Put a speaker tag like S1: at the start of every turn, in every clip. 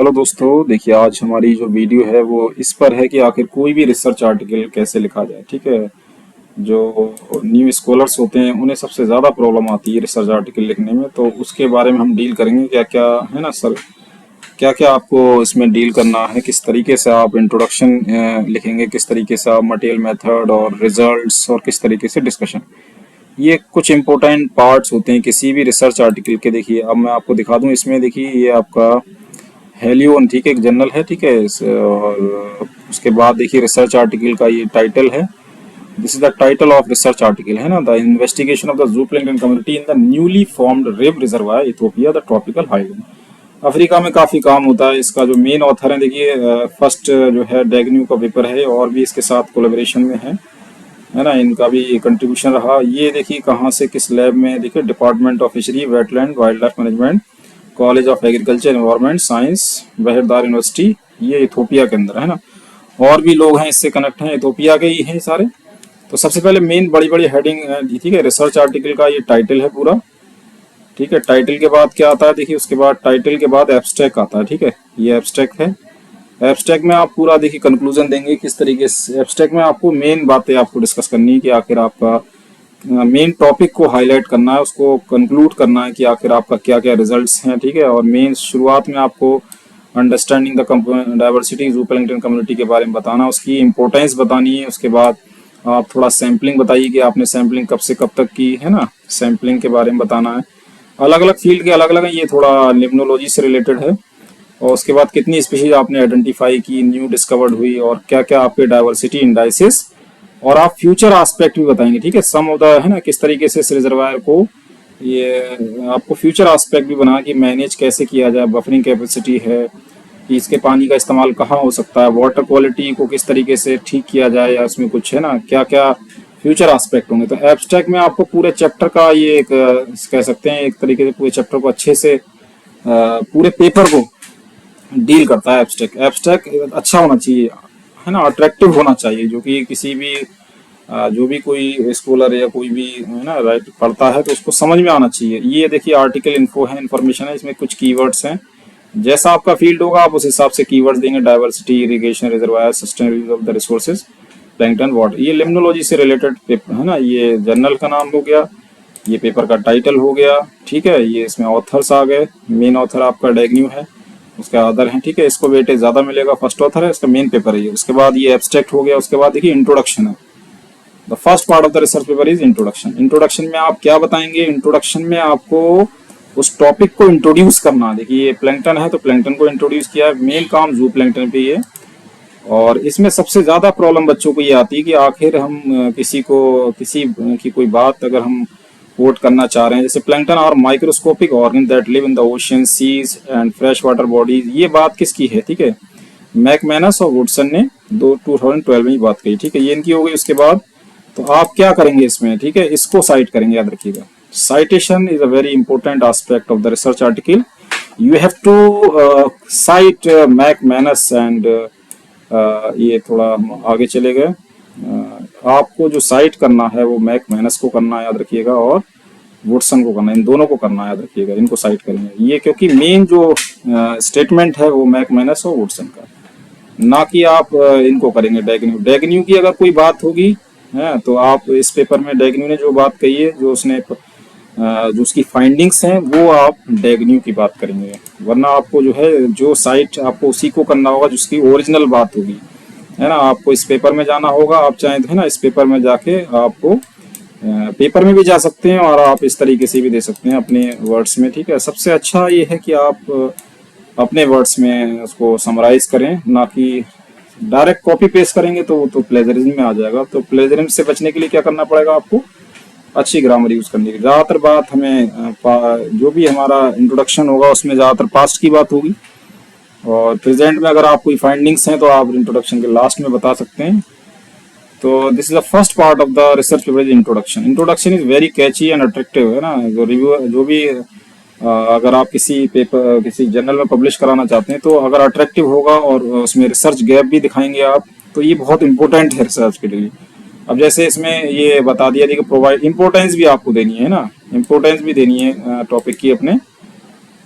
S1: Hello दोस्तों, देखिए आज हमारी जो वीडियो है वो इस पर है कि आखिर कोई भी रिसर्च आर्टिकल कैसे लिखा जाए। ठीक है। जो न्यू स्कॉलर्स होते हैं उन्हें सबसे ज़्यादा प्रॉब्लम आती है रिसर्च आर्टिकल लिखने में, तो उसके बारे में हम डील करेंगे। क्या क्या है ना सर, क्या क्या आपको इसमें डील करना है, किस तरीके से आप इंट्रोडक्शन लिखेंगे, किस तरीके से आप मटेरियल मेथड और रिजल्ट्स और किस तरीके से डिस्कशन, ये कुछ इंपॉर्टेंट पार्ट्स होते हैं किसी भी रिसर्च आर्टिकल के। देखिए अब मैं आपको दिखा दूं, इसमें देखिए ये आपका हेलियोन, ठीक है, एक जर्नल है। ठीक है और उसके बाद देखिए रिसर्च आर्टिकल का ये टाइटल है। This is the title of research article, है ना, the investigation of the zooplankton community in the newly formed rev reservoir Ethiopia the tropical highland. Africa में काफी काम होता है। इसका जो मेन ऑथर है देखिए, फर्स्ट जो है डेगन्यू का पेपर है, और भी इसके साथ कोलेबोरेशन में है ना, इनका भी कंट्रीब्यूशन रहा। ये देखिए कहाँ से, किस लैब में, देखिए department of fishery wetland wild life management, college of agriculture environment science, Bahir Dar university, ये इथोपिया के अंदर है ना। और भी लोग हैं इससे कनेक्ट हैं, इथोपिया के ही हैं सारे। तो सबसे पहले मेन बड़ी बड़ी हेडिंग दी, ठीक है, रिसर्च आर्टिकल का ये टाइटल है पूरा। ठीक है, टाइटल के बाद क्या आता है देखिए, उसके बाद टाइटल के बाद एब्स्ट्रैक्ट आता है। ठीक है, ये एब्स्ट्रैक्ट है। एब्स्ट्रैक्ट में आप पूरा देखिए कंक्लूजन देंगे किस तरीके से। एब्स्ट्रैक्ट में आपको मेन बातें आपको डिस्कस करनी है कि आखिर आपका मेन टॉपिक को हाईलाइट करना है, उसको कंक्लूड करना है कि आखिर आपका क्या क्या रिजल्ट्स हैं। ठीक है, और मेन शुरुआत में आपको अंडरस्टैंडिंग द डाइवर्सिटी जूप्लैंक्टन कम्युनिटी के बारे में बताना, उसकी इंपॉर्टेंस बतानी है। उसके बाद आप थोड़ा सैम्पलिंग बताइए कि आपने सैम्पलिंग कब से कब तक की है ना, सैम्पलिंग के बारे में बताना है। अलग अलग फील्ड के अलग अलग है, ये थोड़ा लिम्नोलॉजी से रिलेटेड है। और उसके बाद कितनी स्पीशीज आपने आइडेंटिफाई की, न्यू डिस्कवर्ड हुई, और क्या क्या आपके डाइवर्सिटी इंडाइसिस, और आप फ्यूचर एस्पेक्ट भी बताएंगे। ठीक है, सम ऑफ द, है ना, किस तरीके से इस रिजर्वायर को, ये आपको फ्यूचर एस्पेक्ट भी बना कि मैनेज कैसे किया जाए, बफरिंग कैपेसिटी है कि इसके पानी का इस्तेमाल कहाँ हो सकता है, वाटर क्वालिटी को किस तरीके से ठीक किया जाए, या उसमें कुछ है ना क्या क्या फ्यूचर एस्पेक्ट होंगे। तो एब्स्ट्रैक्ट में आपको पूरे चैप्टर का ये एक कह सकते हैं एक तरीके से पूरे चैप्टर को अच्छे से पूरे पेपर को डील करता है। एब्स्ट्रैक्ट एब्स्ट्रैक्ट अच्छा होना चाहिए, है ना, अट्रैक्टिव होना चाहिए, जो कि किसी भी जो भी कोई स्कॉलर या कोई भी, है ना, राइट पढ़ता है तो उसको समझ में आना चाहिए। ये देखिए आर्टिकल इन्फो है, इन्फॉर्मेशन है, इसमें कुछ कीवर्ड्स हैं। जैसा आपका फील्ड होगा आप उस हिसाब से कीवर्ड्स देंगे। Diversity, irrigation, reservoir, sustainability of the resources, plankton, water, ये लिम्नोलॉजी से रिलेटेड पेपर है ना। ये जर्नल का नाम हो गया, ये पेपर का टाइटल हो गया। ठीक है, ये इसमें ऑथर्स आ गए। मेन ऑथर आपका डेगन्यू है, उसके अदर हैं। ठीक है, इसको वेटेज ज्यादा मिलेगा, फर्स्ट ऑथर है, इसका मेन पेपर है ये। उसके बाद ये एब्स्ट्रैक्ट हो गया। उसके बाद देखिए इंट्रोडक्शन है। The first part of the research paper is introduction. Introduction में आप क्या बताएंगे? इंट्रोडक्शन में आपको उस टॉपिक को इंट्रोड्यूस करना। देखिए ये प्लैंकटन है तो प्लैंकटन को इंट्रोड्यूस किया है, मेन काम जू प्लैंकटन पे ही है। और इसमें सबसे ज्यादा प्रॉब्लम बच्चों को ये आती है कि आखिर हम किसी को, किसी की कोई बात अगर हम कोट करना चाह रहे हैं, जैसे प्लैंकटन और microscopic organ that live in the ocean, seas and fresh water bodies, ये बात किसकी है? ठीक है, मैकमैनस और वुडसन ने 2012 में ही बात कही। ठीक है, ये इनकी हो गई। उसके बाद तो आप क्या करेंगे इसमें? ठीक है, इसको साइट करेंगे, याद रखिएगा। Citation is a very important aspect of the research article. You have to cite McManus and, ये थोड़ा हम आगे चले गए। आपको जो साइट करना है वो मैकमैनस को करना है, याद रखिएगा, और वुडसन को करना है, इन दोनों को करना है, याद रखिएगा, इनको साइट करेंगे ये, क्योंकि मेन जो स्टेटमेंट है वो मैकमैनस और वुडसन का, ना कि आप इनको करेंगे डेगन्यू। डेगन्यू की अगर कोई बात होगी है तो आप इस पेपर में डेगन्यू ने जो बात कही है, जो उसने जो उसकी फाइंडिंग्स हैं, वो आप डेगन्यू की बात करेंगे। वरना आपको जो है जो साइट आपको उसी को करना होगा जिसकी ओरिजिनल बात होगी, है ना। आपको इस पेपर में जाना होगा, आप चाहें तो, है ना, इस पेपर में जाके आपको पेपर में भी जा सकते हैं और आप इस तरीके से भी दे सकते हैं अपने वर्ड्स में। ठीक है, सबसे अच्छा ये है कि आप अपने वर्ड्स में उसको समराइज करें, ना कि डायरेक्ट कॉपी पेस्ट करेंगे तो प्लेजरिज्म में आ जाएगा। तो प्लेजरिज्म से बचने के लिए क्या करना पड़ेगा आपको? अच्छी ग्रामर यूज करनी है। ज्यादातर बात हमें जो भी हमारा इंट्रोडक्शन होगा उसमें ज्यादातर पास्ट की बात होगी, और प्रेजेंट में अगर आप कोई फाइंडिंग्स हैं तो आप इंट्रोडक्शन के लास्ट में बता सकते हैं। तो this is the first part of the research paper is introduction. Introduction is very catchy and attractive, है ना। जो रिव्यू, जो भी अगर आप किसी पेपर, किसी जर्नल में पब्लिश कराना चाहते हैं तो अगर अट्रैक्टिव होगा और उसमें रिसर्च गैप भी दिखाएंगे आप, तो ये बहुत इंपॉर्टेंट है रिसर्च के लिए। अब जैसे इसमें ये बता दिया कि प्रोवाइड, इंपॉर्टेंस भी आपको देनी है ना, इंपॉर्टेंस भी देनी है टॉपिक की अपने।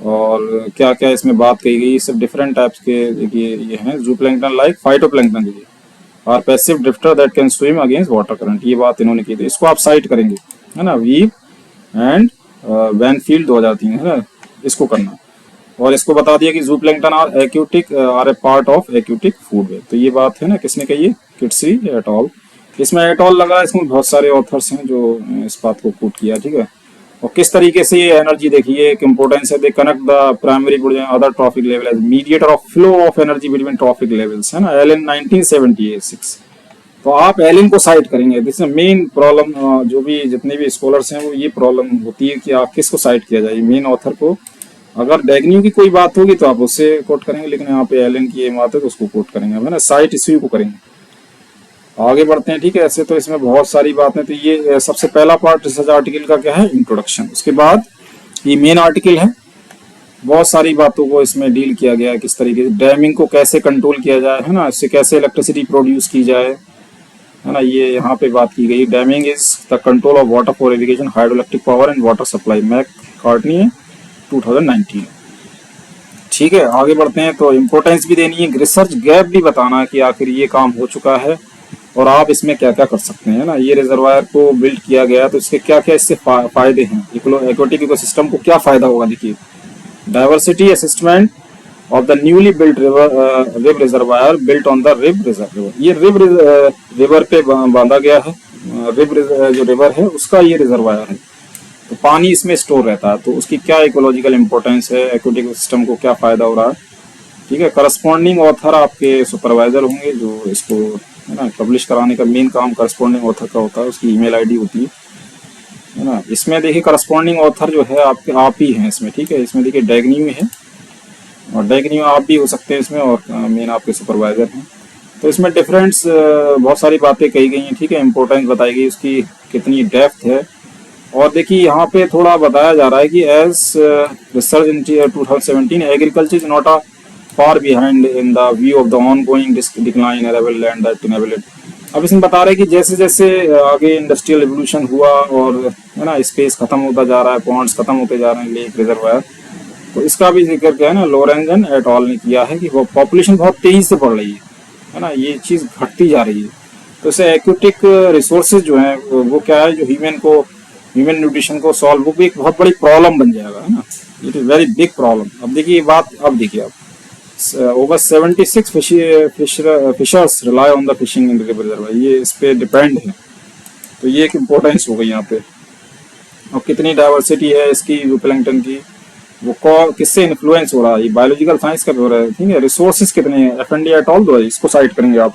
S1: और क्या क्या इसमें बात कही गई, सब डिफरेंट टाइप्स के देखिए ये हैं। जूप्लैंक्टन लाइक फाइटोप्लैंक्टन देखिए और passive drifter that can swim against water current, ये बात इन्होंने की थी। इसको आप साइट करेंगे, है ना। वीव एंड वैनफील्ड 2003 है ना, इसको करना। और इसको बता दिया कि zooplankton are aquatic are a part of aquatic food web. तो ये बात है ना, किसने कही है, किट्सी एट ऑल। इसमें एट ऑल लगा है, इसमें बहुत सारे ऑथर्स हैं जो इस बात को कोट किया, ठीक है। और किस तरीके से ये एनर्जी देखिए एक इंपॉर्टेंस है, they connect the primary other trophic level as mediator of flow of energy between trophic levels, है ना, एलन 1976। तो आप एलिन को साइट करेंगे। दिस मेन प्रॉब्लम, जो भी जितने भी स्कॉलर्स हैं वो ये प्रॉब्लम होती है कि आप किसको साइट किया जाए, मेन ऑथर को। अगर डैग्न्यू की कोई बात होगी तो आप उससे कोट करेंगे, लेकिन यहाँ पे एलिन की ये बात है तो उसको कोट करेंगे, है ना, साइट इसी को करेंगे। आगे बढ़ते हैं, ठीक है। ऐसे तो इसमें बहुत सारी बातें, तो ये सबसे पहला पार्ट रिसर्च आर्टिकल का क्या है, इंट्रोडक्शन। उसके बाद ये मेन आर्टिकल है, बहुत सारी बातों को इसमें डील किया गया है, किस तरीके से डैमिंग को कैसे कंट्रोल किया जाए, है ना, इससे कैसे इलेक्ट्रिसिटी प्रोड्यूस की जाए, है ना, ये यहाँ पे बात की गई। Damming is the control of water for irrigation, hydro electric power and water supply, McCartney है 2019। ठीक है, आगे बढ़ते हैं। तो इम्पोर्टेंस भी देनी है, रिसर्च गैप भी बताना है कि आखिर ये काम हो चुका है और आप इसमें क्या क्या कर सकते हैं, ना। ये रिजर्वायर को बिल्ड किया गया तो इसके क्या क्या इससे फायदे हैं, एक्वाटिक इकोसिस्टम को क्या फायदा होगा। देखिए, diversity असिस्टमेंट of the newly built rib reservoir built on the rib reservoir, ये रिब रिवर पे बांधा गया है। रिब जो रिवर है उसका ये रिजर्वायर है, तो पानी इसमें स्टोर रहता है। तो उसकी क्या इकोलॉजिकल इंपॉर्टेंस है, एक्वाटिक सिस्टम को क्या फायदा हो रहा है, ठीक है। करस्पॉन्डिंग ऑथर आपके सुपरवाइजर होंगे जो इसको, है ना, पब्लिश कराने का मेन काम करस्पॉन्डिंग ऑथर का होता है, उसकी ईमेल आईडी होती है ना। इसमें देखिए करस्पॉन्डिंग ऑथर जो है आपके आप ही हैं इसमें, ठीक है। इसमें देखिए डैग्न्यू है और डैग्न्यू आप भी हो सकते हैं इसमें, और मेन आपके सुपरवाइजर हैं। तो इसमें डिफरेंस बहुत सारी बातें कही गई हैं, ठीक है। इंपॉर्टेंस बताई गई, उसकी कितनी डेप्थ है। और देखिए यहाँ पे थोड़ा बताया जा रहा है कि as research in 2017 agriculture is not a far behind in the view of the ongoing decline arable land that enable. अब इसमें बता रहे हैं कि जैसे जैसे आगे इंडस्ट्रियल रिवोल्यूशन हुआ और, है ना, स्पेस खत्म होता जा रहा है, पॉन्ड्स खत्म होते जा रहे हैं, लेक रिजर्वायर, तो इसका भी जिक्र क्या है ना, लोरेंजन एट ऑल ने किया है कि वो पॉपुलेशन बहुत तेजी से बढ़ रही है ना, ये चीज घटती जा रही है। तो इससे एक्यूटिक रिसोर्सेज जो है वो क्या है, जो ह्यूमन न्यूट्रिशन को सॉल्व, वो भी एक बहुत बड़ी प्रॉब्लम बन जाएगा, है ना। It is very big problem. अब देखिए बात, अब देखिए आप over 76 fishers rely on the fishing in river reservoir, ये इस पे डिपेंड है। तो ये एक इम्पोर्टेंस हो गई यहाँ पे। और कितनी डाइवर्सिटी है इसकी जूप्लैंक्टन की, वो किससे इन्फ्लुएंस हो रहा है, ये बायोलॉजिकल साइंस का हो रहा है, ठीक है। रिसोर्सेज कितने हैं, एफएनडी एट ऑल, दो इसको साइट करेंगे आप,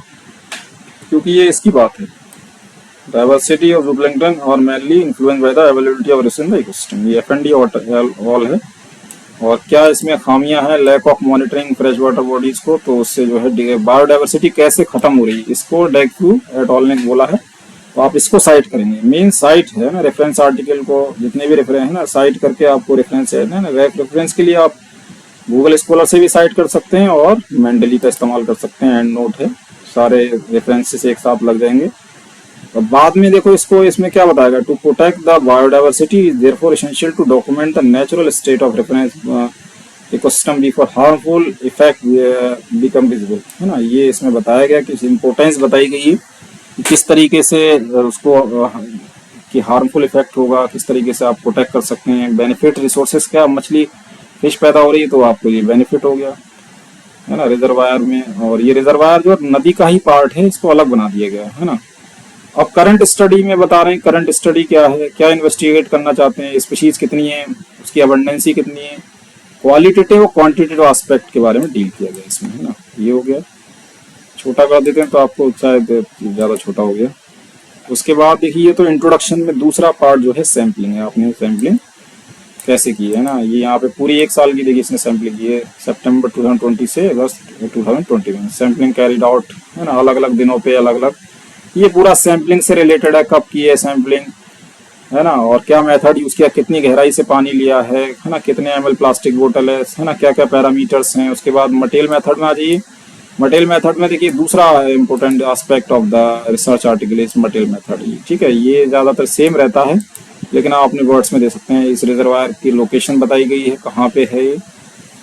S1: क्योंकि ये इसकी बात है। डाइवर्सिटी ऑफ जूप्लैंक्टन और mainly influence by the availability of resource in the ecosystem, ये एफएनडी ऑल है। और क्या इसमें खामियां हैं, lack of monitoring fresh water bodies को, तो उससे जो है बायोडाइवर्सिटी कैसे खत्म हो रही है, इसको डैग्न्यू एट ऑल ने बोला है। तो आप इसको साइट करेंगे, मेन साइट है ना, रेफरेंस आर्टिकल को जितने भी रेफरेंस है ना, साइट करके आपको रेफरेंस है ना, रेफरेंस के लिए आप गूगल स्कॉलर से भी साइट कर सकते हैं और मेंडली का इस्तेमाल कर सकते हैं, एंड नोट है, सारे रेफरेंसेस एक साथ लग जाएंगे। और बाद में देखो इसको, इसमें क्या बताएगा, to protect the biodiversity is therefore essential to document the natural state of reference ecosystem before harmful effect become visible, है ना। ये इसमें बताया गया कि इंपॉर्टेंस बताई गई है किस तरीके से उसको कि हार्मफुल इफेक्ट होगा, किस तरीके से आप प्रोटेक्ट कर सकते हैं। बेनिफिट रिसोर्सेज क्या, मछली फिश पैदा हो रही है तो आपको ये बेनिफिट हो गया, है ना, रिजर्वायर में। और ये रिजर्वायर जो नदी का ही पार्ट है, इसको अलग बना दिया गया है ना। अब करंट स्टडी में बता रहे हैं, करंट स्टडी क्या है, क्या इन्वेस्टिगेट करना चाहते हैं, स्पीशीज कितनी है, उसकी अबंडेंसी कितनी है, क्वालिटेटिव और क्वांटिटेटिव एस्पेक्ट के बारे में डील किया गया इसमें, है ना। ये हो गया, छोटा कर देते हैं तो आपको शायद ज़्यादा छोटा हो गया। उसके बाद देखिए, ये तो इंट्रोडक्शन में दूसरा पार्ट जो है सैम्पलिंग है, आपने सैम्पलिंग कैसे की है ना। ये यहाँ पे पूरी एक साल की देखिए इसने सैम्पलिंग की है, सितंबर 2020 से अगस्त 2021 सैम्पलिंग कैरिड आउट, है ना, अलग अलग दिनों पे अलग अलग। ये पूरा सैम्पलिंग से रिलेटेड है, कब की है सैम्पलिंग, है ना, और क्या मेथड यूज किया, कितनी गहराई से पानी लिया है ना, कितने ml प्लास्टिक बोतल है ना, क्या क्या पैरामीटर्स हैं। उसके बाद मटेरियल मेथड में आ जाइए। मटेरियल मेथड में देखिए दूसरा important aspect of the research article is material method, ठीक है। ये ज्यादातर सेम रहता है, लेकिन आप अपने वर्ड्स में दे सकते हैं। इस रिजर्वायर की लोकेशन बताई गई है, कहाँ पे है ये,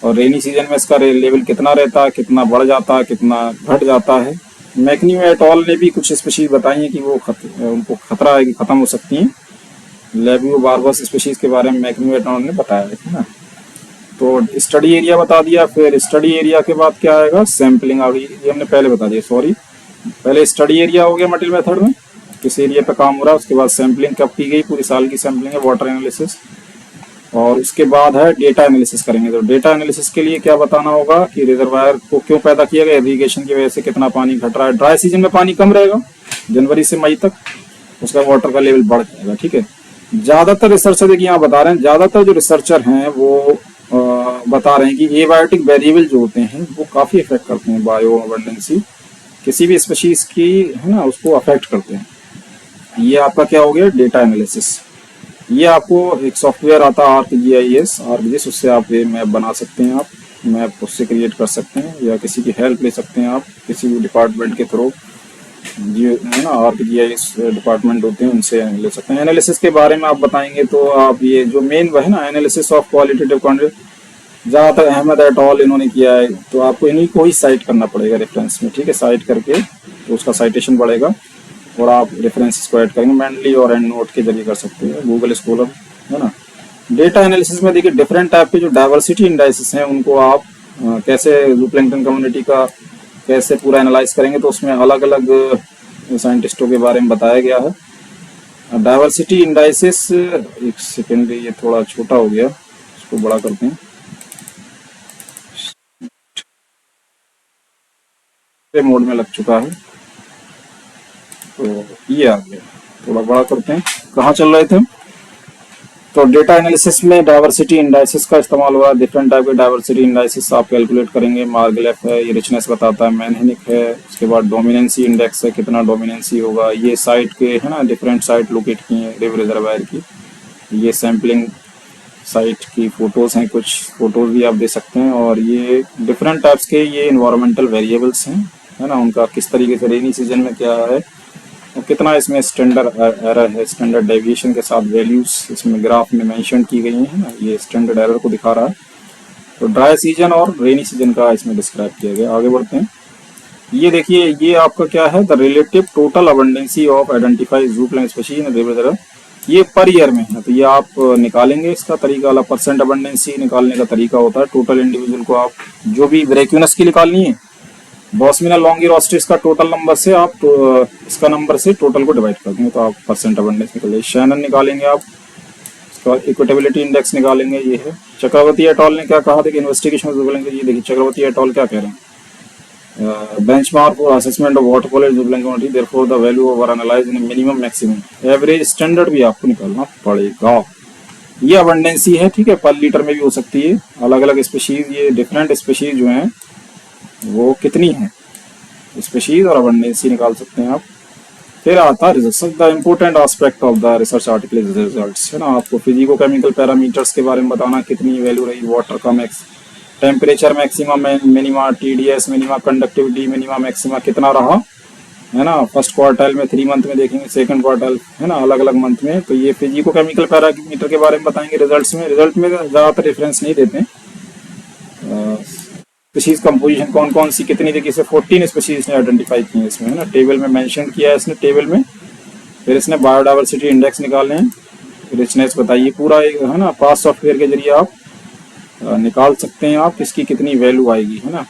S1: और रेनी सीजन में इसका लेवल कितना रहता है, कितना बढ़ जाता है, कितना घट जाता है। मैकन्यू एट ऑल ने भी कुछ स्पीशीज बताई हैं कि वो उनको खतरा है कि खत्म हो सकती हैं। लेबियो बार्बस स्पीशीज के बारे में मैकन्यू एट ऑल ने बताया है ना। तो स्टडी एरिया बता दिया, फिर स्टडी एरिया के बाद क्या आएगा, सैंपलिंग आ गई, ये हमने पहले बता दिया, सॉरी। पहले स्टडी एरिया हो गया मटेरियल मेथड में, किस एरिया पे काम हो रहा है, उसके बाद सैंपलिंग कब की गई, पूरी साल की सैंपलिंग है, वाटर एनालिसिस, और उसके बाद है डेटा एनालिसिस करेंगे। तो डेटा एनालिसिस के लिए क्या बताना होगा कि रिजर्वायर को क्यों पैदा किया गया, इरिगेशन की वजह से कितना पानी घट रहा है, ड्राई सीजन में पानी कम रहेगा जनवरी से मई तक, उसका वाटर का लेवल बढ़ जाएगा, ठीक है। ज्यादातर रिसर्चर देखिए यहाँ बता रहे हैं, ज्यादातर जो रिसर्चर हैं वो बता रहे हैं कि एबायोटिक वेरिएबल जो होते हैं वो काफी इफेक्ट करते हैं बायो अबंडेंसी, किसी भी स्पीशीज की, है ना, उसको अफेक्ट करते हैं। ये आपका क्या हो गया, डेटा एनालिसिस। ये आपको एक सॉफ्टवेयर आता है आर्कजीआईएस, उससे आप ये मैप बना सकते हैं, आप मैप उससे क्रिएट कर सकते हैं, या किसी की हेल्प ले सकते हैं आप किसी भी डिपार्टमेंट के थ्रू, जो है ना आर्कजीआईएस डिपार्टमेंट होते हैं उनसे ले सकते हैं। एनालिसिस के बारे में आप बताएंगे तो आप ये जो मेन है ना, एनालिसिस ऑफ क्वालिटेटिव क्वांटिटी, ज़्यादातर अहमद एट ऑल इन्होंने किया है, तो आपको इन्हीं को ही साइट करना पड़ेगा रेफरेंस में, ठीक है। साइट करके तो उसका साइटेशन बढ़ेगा और आप रेफरेंसेस को ऐड करेंगे मैनुअली और एंड नोट के जरिए कर सकते हैं, गूगल स्कॉलर, है ना। डेटा एनालिसिस में देखिए डिफरेंट टाइप के जो डाइवर्सिटी इंडाइसिस हैं उनको आप कैसे जूप्लैंक्टन कम्युनिटी का कैसे पूरा एनालाइज करेंगे, तो उसमें अलग अलग साइंटिस्टों के बारे में बताया गया है। डाइवर्सिटी इंडाइसिस, एक सेकेंड, ये थोड़ा छोटा हो गया, इसको बड़ा करते हैं, मोड में लग चुका है, तो ये आ गया, थोड़ा बड़ा करते हैं। कहाँ चल रहे थे, तो डेटा एनालिसिस में डाइवर्सिटी इंडाइसिस का इस्तेमाल हुआ है। डिफरेंट टाइप के डाइवर्सिटी इंडाइसिस आप कैलकुलेट करेंगे। मार्गलेफ है, ये रिचनेस बताता है, मैनहेनिक है, उसके बाद डोमिनेंसी इंडेक्स है, कितना डोमिनेंसी होगा, ये साइट के, है ना, डिफरेंट साइट लोकेट की हैं रिवर रिजर्वायर की, ये सैम्पलिंग साइट की फोटोज हैं, कुछ फोटोज भी आप दे सकते हैं, और ये डिफरेंट टाइप्स के ये इन्वायरमेंटल वेरिएबल्स हैं, है ना, उनका किस तरीके से रेनी सीजन में क्या है और कितना इसमें स्टैंडर्ड एरर है, स्टैंडर्ड डेविएशन के साथ वैल्यूज इसमें ग्राफ में मेंशन की गई हैं, है ना, ये स्टैंडर्ड एरर को दिखा रहा है। तो ड्राई सीजन और रेनी सीजन का इसमें डिस्क्राइब किया गया। आगे बढ़ते हैं, ये देखिए, ये आपका क्या है, the relative total abundancy of identified zooplank species in river, ये पर ईयर में है, तो ये आप निकालेंगे, इसका तरीका अलग, परसेंट अबंडेंसी निकालने का तरीका होता है। टोटल इंडिविजुअल को आप जो भी ब्रेक्यूनस की निकालनी है, बॉसमिना लॉन्गिरोस्ट्रिस का टोटल नंबर से आप इसका नंबर से टोटल को डिवाइड कर देंगे तो आप परसेंट अबंडेंस निकलेगी। शैनन निकालेंगे आप, इसका इक्विटेबिलिटी इंडेक्स निकालेंगे, ये है। चक्रवर्ती एट ऑल ने क्या कहा था कि इन्वेस्टिगेशन बोलेंगे, ये देखिए चक्रवर्ती एट ऑल क्या कह रहे हैं, benchmark for assessment of water quality zooplank community, therefore the value of analyze in minimum maximum average standard भी आपको निकालना पड़ेगा। ये अबंडेंसी है, ठीक है, पर लीटर में भी हो सकती है, अलग अलग स्पीशीज, ये डिफरेंट स्पीशीज जो हैं वो कितनी है स्पीशीज और अबंडेंसी निकाल सकते हैं आप। फिर आता है result, the important aspect of the research article results, है ना, आपको फिजिको केमिकल पैरामीटर्स के बारे में बताना, कितनी वैल्यू रही वाटर का, max temperature maxima, minima, TDS minima, conductivity minima maxima कितना रहा, है ना, फर्स्ट क्वार्टाइल में, 3 मंथ में देखेंगे, सेकंड क्वार्टाइल, है ना, अलग अलग मंथ में। तो ये फिजिको केमिकल पैरामीटर के बारे में बताएंगे रिजल्ट्स में। रिजल्ट में ज़्यादातर रेफरेंस नहीं देते, स्पीशीज कंपोजिशन कौन कौन सी कितनी, देखिए इसे 14 स्पीशीज ने आइडेंटिफाई की है इसमें, है ना, टेबल में मेंशन किया है इसने, टेबल में। फिर इसने बायोडाइवर्सिटी इंडेक्स निकाले हैं, रिचनेस बताइए पूरा, है ना, पास सॉफ्टवेयर के जरिए आप निकाल सकते हैं आप इसकी कितनी वैल्यू आएगी, है ना,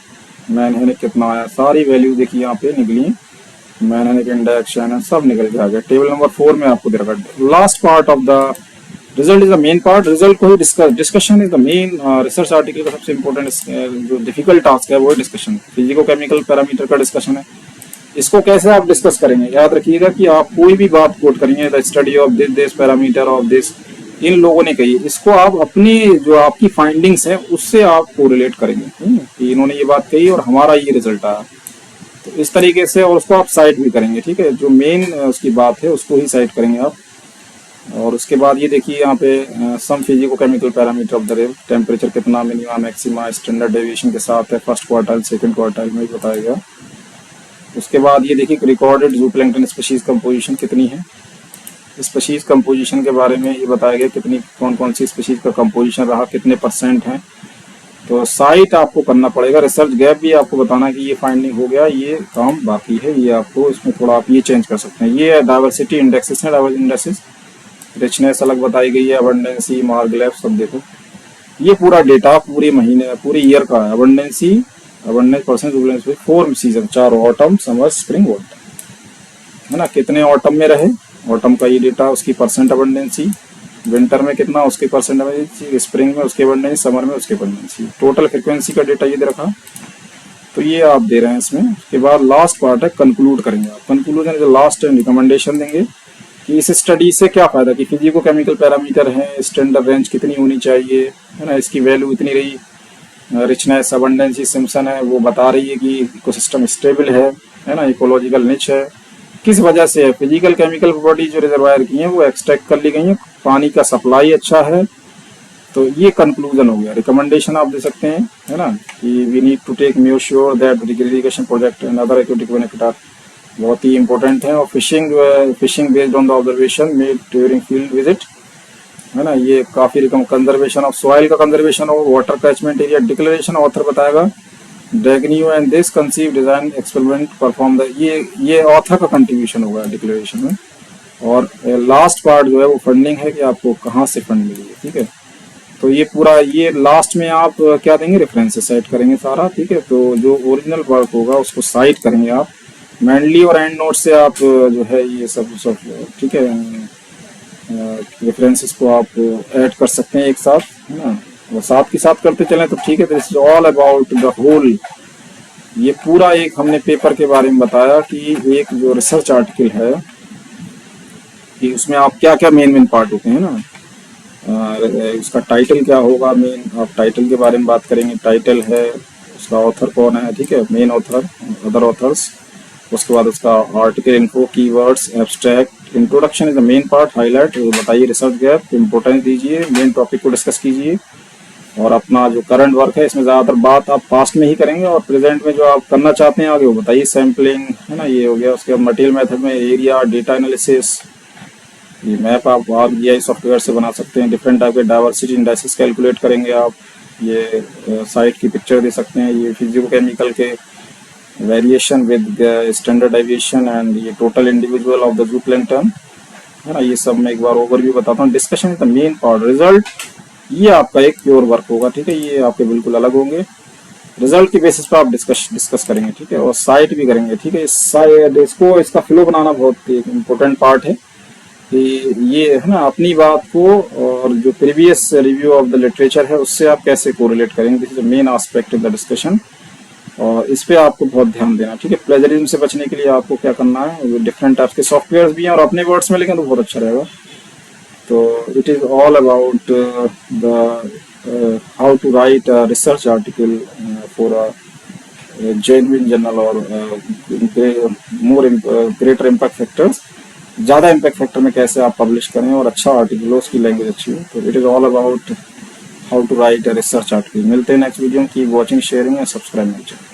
S1: मैनहेनिक कितना आया, सारी वैल्यू देखिए यहाँ पे निकली है, मैनहेनिक इंडेक्स सब निकल के आ गया। टेबल नंबर 4 में आपको दे रखा है। Last part of the result is the main part, result को ही discussion is the main. Research article का सबसे इंपॉर्टेंट जो डिफिकल्ट टास्क है वो डिस्कशन, फिजिको केमिकल पैरामीटर का डिस्कशन है। इसको कैसे आप डिस्कस करेंगे, याद रखिएगा कि आप कोई भी बात कोट करेंगे, the study of this parameter of this, इन लोगों ने कही, इसको आप अपनी जो आपकी फाइंडिंग्स है उससे आप कोरिलेट करेंगे कि इन्होंने ये बात कही और हमारा ये रिजल्ट आया, तो इस तरीके से, और उसको आप साइट भी करेंगे, ठीक है, जो मेन उसकी बात है उसको ही साइट करेंगे आप। और उसके बाद ये देखिए यहाँ पे some physico chemical parameter of the river, temperature कितना, मिनिमा मैक्सिमा, स्टैंडर्ड डेविएशन के साथ है, फर्स्ट क्वार्टाइल सेकंड क्वार्टाइल में भी बताया गया। उसके बाद ये देखिए रिकॉर्डेड जूप्लैंक्टन स्पीशीज कंपोजिशन कितनी है, स्पीशीज कंपोजिशन के बारे में ये बताया गया, कितनी कौन कौन सी स्पीशीज का कंपोजिशन रहा, कितने % हैं। तो साइट आपको करना पड़ेगा। रिसर्च गैप भी आपको बताना कि ये फाइंडिंग हो गया, ये काम बाकी है, ये आपको इसमें थोड़ा आप ये चेंज कर सकते हैं। ये डाइवर्सिटी इंडेक्सेस है, डाइवर्सिटी इंडेक्सेस, रिचनेस अलग बताई गई है, अबंडेंसी, मार्गलेफ सब देखो। ये पूरा डेटा पूरे महीने पूरे ईयर का है। Abundancy, abundance percent 4 season, 4 autumn, summer, spring, winter, है ना। कितने ऑटम में रहे, ऑटम का ये डेटा, उसकी % अबंडेंसी, विंटर में कितना, उसके % अबंडेंसी, स्प्रिंग में उसके अबंडेंसी, समर में उसके अबंडेंसी, टोटल फ्रिक्वेंसी का डेटा ये दे रखा। तो ये आप दे रहे हैं इसमें। उसके बाद लास्ट पार्ट है, कंक्लूड करेंगे आप। कंक्लूजन जो लास्ट रिकमेंडेशन देंगे कि इस स्टडी से क्या फायदा, कि फिजिको केमिकल पैरामीटर है, स्टैंडर्ड रेंज कितनी होनी चाहिए, है ना, इसकी वैल्यू इतनी रही, रिचनेस, अबंडेंसी, सिम्पसन है वो बता रही है कि इकोसिस्टम स्टेबल है ना, इकोलॉजिकल निच है। किस वजह से है, फिजिकल केमिकल प्रॉपर्टी जो रिजर्वायर की हैं वो एक्सट्रैक्ट कर ली गई हैं, पानी का सप्लाई अच्छा है। तो ये कंक्लूजन हो गया। रिकमेंडेशन आप दे सकते हैं, है ना, कि we need to take make sure that irrigation project and other activity benefit are, बहुत ही इंपॉर्टेंट है। और fishing based on the observation made during field visit, है ना, ये काफी कंजर्वेशन ऑफ सॉइल का कंजर्वेशन और water catchment area declaration author बताएगा। Dagnew and this conceived design experiment perform the, ये ऑथर का कंट्रीब्यूशन होगा डिक्लेरेशन में। और लास्ट पार्ट जो है वो फंडिंग है, कि आपको कहाँ से फंड मिली है, ठीक है। तो ये पूरा, ये लास्ट में आप क्या देंगे, रेफरेंसेस सेट करेंगे सारा, ठीक है। तो जो ओरिजिनल वर्क होगा उसको साइट करेंगे आप मैनली, और एंड नोट से आप जो है ये सब ठीक है, रेफरेंसेस को आप ऐड कर सकते हैं एक साथ, है ना। वो साथ के साथ करते चलें तो ठीक है। This is all about the whole, ये पूरा एक हमने पेपर के बारे में बताया कि एक जो रिसर्च आर्टिकल है कि उसमें आप क्या क्या मेन पार्ट होते हैं ना। उसका टाइटल क्या होगा, मेन आप टाइटल के बारे में बात करेंगे। टाइटल है, उसका ऑथर कौन है, ठीक है, मेन ऑथर, अदर ऑथर्स। उसके बाद उसका article info, keywords, abstract, introduction is the main part, highlight बताइए, रिसर्च गैप, इंपोर्टेंस दीजिए, मेन टॉपिक को डिस्कस कीजिए। और अपना जो करंट वर्क है इसमें ज़्यादातर बात आप पास्ट में ही करेंगे, और प्रेजेंट में जो आप करना चाहते हैं आगे वो बताइए। सैम्पलिंग, है ना, ये हो गया। उसके बाद मटेरियल मेथड में एरिया, डेटा एनालिसिस, ये मैप आप आरजीआई सॉफ्टवेयर से बना सकते हैं। डिफरेंट टाइप के डाइवर्सिटी इंडाइसिस कैलकुलेट करेंगे आप। ये साइट की पिक्चर दे सकते हैं। ये फिजिको केमिकल के variation with standard deviation and ये total individual of the zooplankton, है ना, ये सब मैं एक बार ओवरव्यू बताता हूँ। Discussion is the main part. Result, ये आपका एक प्योर वर्क होगा, ठीक है, ये आपके बिल्कुल अलग होंगे। रिजल्ट की बेसिस पर आप डिस्कस करेंगे, ठीक है, और साइट भी करेंगे, ठीक है। इसको इसका फ्लो बनाना बहुत एक इम्पोर्टेंट पार्ट है, कि ये है ना, अपनी बात को और जो previous review of the literature है उससे आप कैसे कोरिलेट करेंगे। This is the main aspect of the discussion, और इस पे आपको बहुत ध्यान देना, ठीक है। प्लेजरिज्म से बचने के लिए आपको क्या करना है, डिफरेंट टाइप्स के सॉफ्टवेयर भी हैं, और अपने वर्ड्स में लिखें तो बहुत अच्छा रहेगा। तो it is all about the how to write a research article for a genuine journal, और मोर ग्रेटर इम्पैक्ट फैक्टर्स, ज़्यादा इम्पैक्ट फैक्टर में कैसे आप पब्लिश करें और अच्छा आर्टिकल हो, उसकी लैंग्वेज अच्छी हो। तो it is all about how to write a research article. मिलते हैं नेक्स्ट वीडियो में। Keep watching, sharing and subscribe my channel.